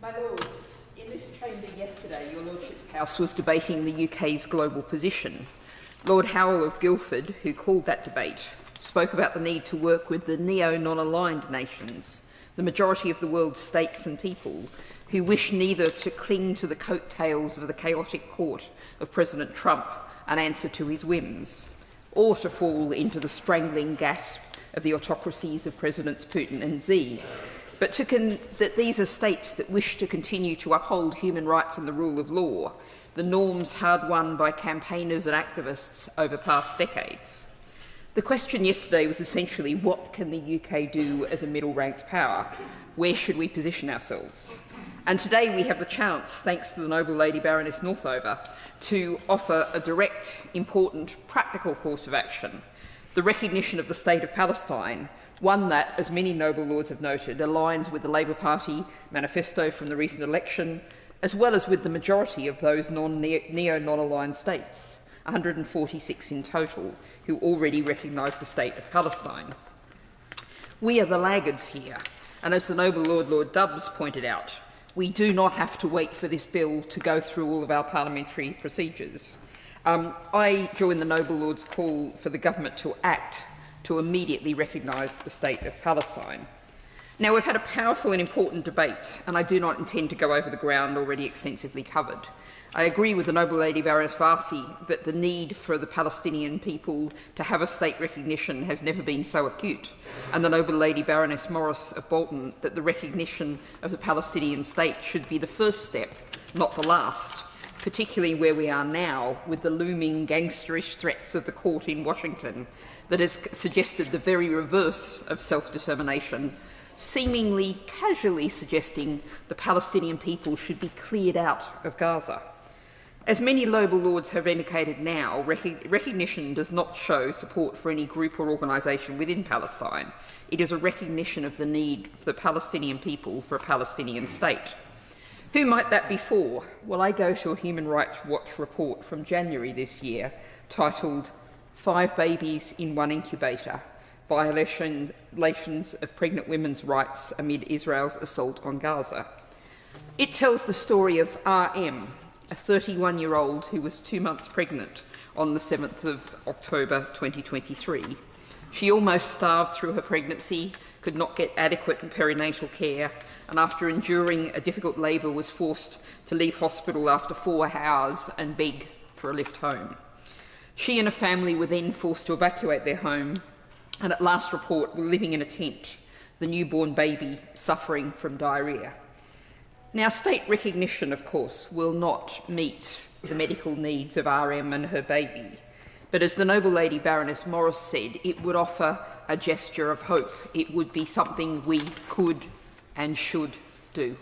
My Lords, in this chamber yesterday, your Lordship's House was debating the UK's global position. Lord Howell of Guildford, who called that debate, spoke about the need to work with the neo-non-aligned nations, the majority of the world's states and people, who wish neither to cling to the coattails of the chaotic court of President Trump and answer to his whims, or to fall into the strangling gasp of the autocracies of Presidents Putin and Xi, but that these are states that wish to continue to uphold human rights and the rule of law, the norms hard won by campaigners and activists over past decades. The question yesterday was essentially, what can the UK do as a middle-ranked power? Where should we position ourselves? And today we have the chance, thanks to the noble Lady Baroness Northover, to offer a direct, important, practical course of action, the recognition of the State of Palestine, one that, as many noble lords have noted, aligns with the Labour Party manifesto from the recent election, as well as with the majority of those neo-non-aligned states, 146 in total, who already recognise the State of Palestine. We are the laggards here, and as the noble Lord Dubbs pointed out, we do not have to wait for this bill to go through all of our parliamentary procedures. I join the noble Lord's call for the government to act to immediately recognise the State of Palestine. Now, we've had a powerful and important debate, and I do not intend to go over the ground already extensively covered. I agree with the noble Lady Baroness Varsi that the need for the Palestinian people to have a state recognition has never been so acute, and the noble Lady Baroness Morris of Bolton that the recognition of the Palestinian state should be the first step, not the last, particularly where we are now with the looming gangsterish threats of the court in Washington that has suggested the very reverse of self-determination, seemingly casually suggesting the Palestinian people should be cleared out of Gaza. As many noble lords have indicated now, recognition does not show support for any group or organisation within Palestine. It is a recognition of the need for the Palestinian people for a Palestinian state. Who might that be for? Well, I go to a Human Rights Watch report from January this year titled 5 Babies in 1 Incubator, Violations of Pregnant Women's Rights Amid Israel's Assault on Gaza. It tells the story of RM, a 31-year-old who was 2 months pregnant on the 7th of October 2023. She almost starved through her pregnancy, could not get adequate perinatal care, and after enduring a difficult labour was forced to leave hospital after 4 hours and beg for a lift home. She and her family were then forced to evacuate their home, and at last report were living in a tent, the newborn baby suffering from diarrhoea. Now, state recognition, of course, will not meet the medical needs of RM and her baby, but as the noble Lady Baroness Morris said, it would offer a gesture of hope. It would be something we could and should do.